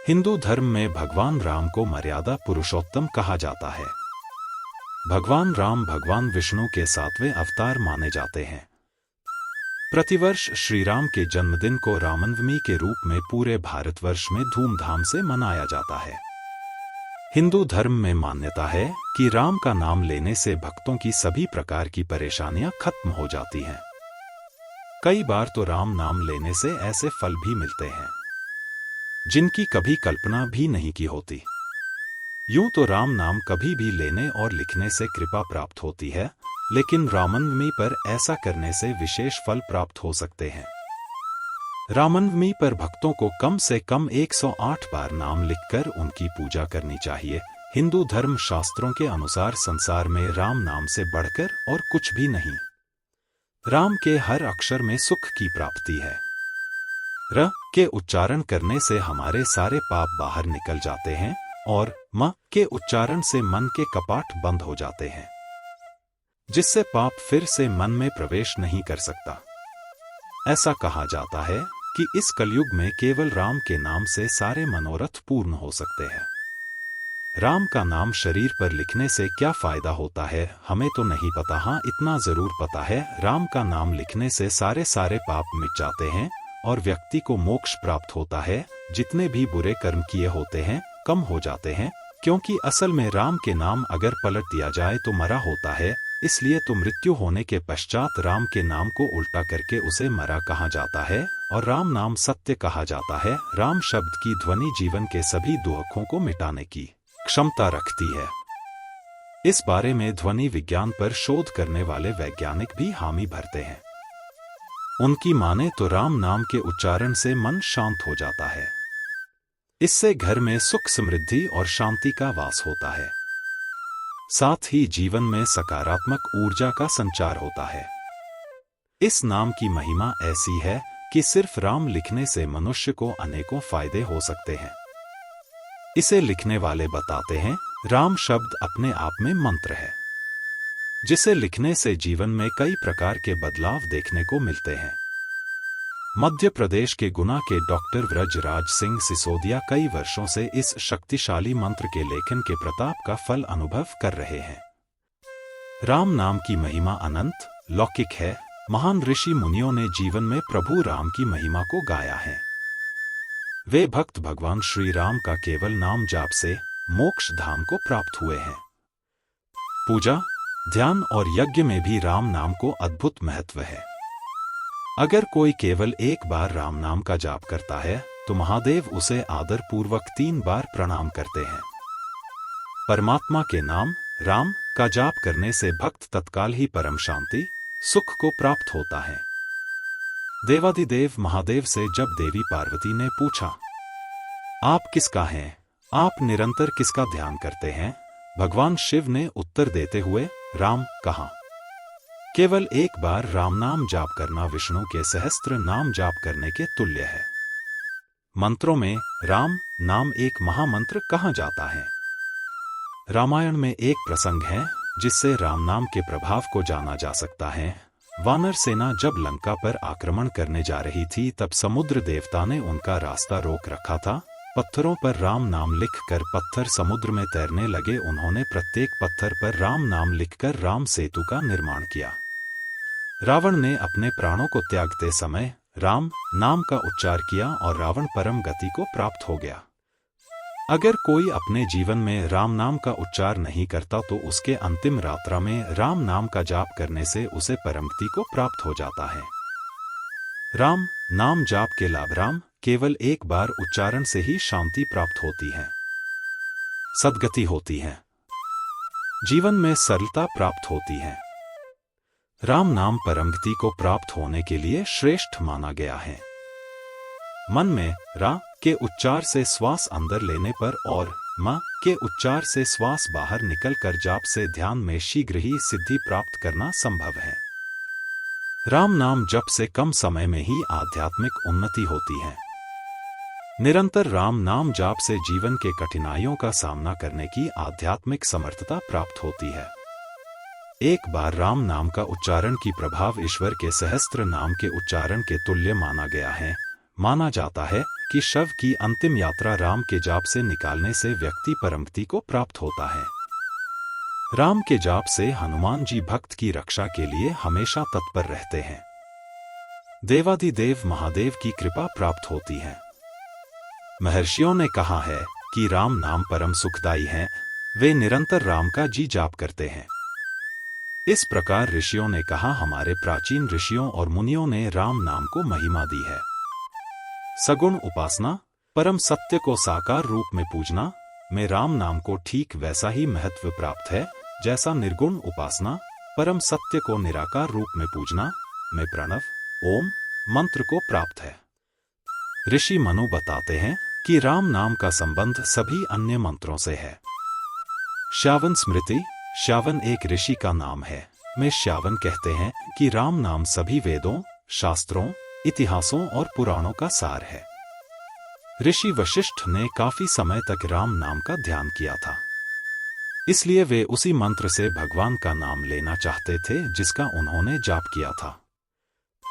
हिंदू धर्म में भगवान राम को मर्यादा पुरुषोत्तम कहा जाता है। भगवान राम भगवान विष्णु के 7वें अवतार माने जाते हैं। प्रतिवर्ष श्री राम के जन्मदिन को रामनवमी के रूप में पूरे भारतवर्ष में धूमधाम से मनाया जाता है। हिंदू धर्म में मान्यता है कि राम का नाम लेने से भक्तों की सभी प्रकार की परेशानियां खत्म हो जाती हैं। कई बार तो राम नाम लेने से ऐसे फल भी मिलते हैं जिनकी कभी कल्पना भी नहीं की होती। यूं तो राम नाम कभी भी लेने और लिखने से कृपा प्राप्त होती है, लेकिन रामनवमी पर ऐसा करने से विशेष फल प्राप्त हो सकते हैं। रामनवमी पर भक्तों को कम से कम 108 बार नाम लिखकर उनकी पूजा करनी चाहिए। हिंदू धर्म शास्त्रों के अनुसार संसार में राम नाम से बढ़कर और कुछ भी नहीं। राम के हर अक्षर में सुख की प्राप्ति है। र के उच्चारण करने से हमारे सारे पाप बाहर निकल जाते हैं और म के उच्चारण से मन के कपाट बंद हो जाते हैं, जिससे पाप फिर से मन में प्रवेश नहीं कर सकता। ऐसा कहा जाता है कि इस कलयुग में केवल राम के नाम से सारे मनोरथ पूर्ण हो सकते हैं। राम का नाम शरीर पर लिखने से क्या फायदा होता है हमें तो नहीं पता। हाँ, इतना जरूर पता है, राम का नाम लिखने से सारे पाप मिट जाते हैं और व्यक्ति को मोक्ष प्राप्त होता है। जितने भी बुरे कर्म किए होते हैं कम हो जाते हैं, क्योंकि असल में राम के नाम अगर पलट दिया जाए तो मरा होता है। इसलिए तो मृत्यु होने के पश्चात राम के नाम को उल्टा करके उसे मरा कहा जाता है और राम नाम सत्य कहा जाता है। राम शब्द की ध्वनि जीवन के सभी दुखों को मिटाने की क्षमता रखती है। इस बारे में ध्वनि विज्ञान पर शोध करने वाले वैज्ञानिक भी हामी भरते हैं। उनकी माने तो राम नाम के उच्चारण से मन शांत हो जाता है। इससे घर में सुख समृद्धि और शांति का वास होता है। साथ ही जीवन में सकारात्मक ऊर्जा का संचार होता है। इस नाम की महिमा ऐसी है कि सिर्फ राम लिखने से मनुष्य को अनेकों फायदे हो सकते हैं। इसे लिखने वाले बताते हैं, राम शब्द अपने आप में मंत्र है, जिसे लिखने से जीवन में कई प्रकार के बदलाव देखने को मिलते हैं। मध्य प्रदेश के गुना के डॉक्टर व्रजराज सिंह सिसोदिया कई वर्षों से इस शक्तिशाली मंत्र के लेखन के प्रताप का फल अनुभव कर रहे हैं। राम नाम की महिमा अनंत लौकिक है। महान ऋषि मुनियों ने जीवन में प्रभु राम की महिमा को गाया है। वे भक्त भगवान श्री राम का केवल नाम जाप से मोक्ष धाम को प्राप्त हुए हैं। पूजा, ध्यान और यज्ञ में भी राम नाम को अद्भुत महत्व है। अगर कोई केवल एक बार राम नाम का जाप करता है तो महादेव उसे आदर पूर्वक 3 बार प्रणाम करते हैं। परमात्मा के नाम राम का जाप करने से भक्त तत्काल ही परम शांति सुख को प्राप्त होता है। देवाधिदेव महादेव से जब देवी पार्वती ने पूछा, आप किसका हैं? आप निरंतर किसका ध्यान करते हैं? भगवान शिव ने उत्तर देते हुए राम कहा। केवल एक बार राम नाम जाप करना विष्णु के सहस्त्र नाम जाप करने के तुल्य है। मंत्रों में राम नाम एक महामंत्र कहा जाता है। रामायण में एक प्रसंग है जिससे राम नाम के प्रभाव को जाना जा सकता है। वानर सेना जब लंका पर आक्रमण करने जा रही थी तब समुद्र देवता ने उनका रास्ता रोक रखा था। पत्थरों पर राम नाम लिखकर पत्थर समुद्र में तैरने लगे। उन्होंने प्रत्येक पत्थर पर राम नाम लिखकर राम सेतु का निर्माण किया। रावण ने अपने प्राणों को त्यागते समय राम नाम का उच्चार किया और रावण परम गति को प्राप्त हो गया। अगर कोई अपने जीवन में राम नाम का उच्चार नहीं करता तो उसके अंतिम रात्रा में राम नाम का जाप करने से उसे परमगति को प्राप्त हो जाता है। राम नाम जाप के लाभ राम केवल एक बार उच्चारण से ही शांति प्राप्त होती है, सद्गति होती है, जीवन में सरलता प्राप्त होती है। राम नाम परमगति को प्राप्त होने के लिए श्रेष्ठ माना गया है। मन में रा के उच्चार से श्वास अंदर लेने पर और म के उच्चार से श्वास बाहर निकलकर जाप से ध्यान में शीघ्र ही सिद्धि प्राप्त करना संभव है। राम नाम जप से कम समय में ही आध्यात्मिक उन्नति होती है। निरंतर राम नाम जाप से जीवन के कठिनाइयों का सामना करने की आध्यात्मिक समर्थता प्राप्त होती है। एक बार राम नाम का उच्चारण की प्रभाव ईश्वर के सहस्त्र नाम के उच्चारण के तुल्य माना गया है। माना जाता है कि शव की अंतिम यात्रा राम के जाप से निकालने से व्यक्ति परमगति को प्राप्त होता है। राम के जाप से हनुमान जी भक्त की रक्षा के लिए हमेशा तत्पर रहते हैं। देवादिदेव महादेव की कृपा प्राप्त होती है। महर्षियों ने कहा है कि राम नाम परम सुखदायी है, वे निरंतर राम का जी जाप करते हैं। इस प्रकार ऋषियों ने कहा, हमारे प्राचीन ऋषियों और मुनियों ने राम नाम को महिमा दी है। सगुण उपासना, परम सत्य को साकार रूप में पूजना में राम नाम को ठीक वैसा ही महत्व प्राप्त है जैसा निर्गुण उपासना, परम सत्य को निराकार रूप में पूजना में प्रणव ओम मंत्र को प्राप्त है। ऋषि मनु बताते हैं कि राम नाम का संबंध सभी अन्य मंत्रों से है। श्यावन स्मृति, श्यावन एक ऋषि का नाम है। में श्यावन कहते हैं कि राम नाम सभी वेदों, शास्त्रों, इतिहासों और पुराणों का सार है। ऋषि वशिष्ठ ने काफी समय तक राम नाम का ध्यान किया था, इसलिए वे उसी मंत्र से भगवान का नाम लेना चाहते थे जिसका उन्होंने जाप किया था।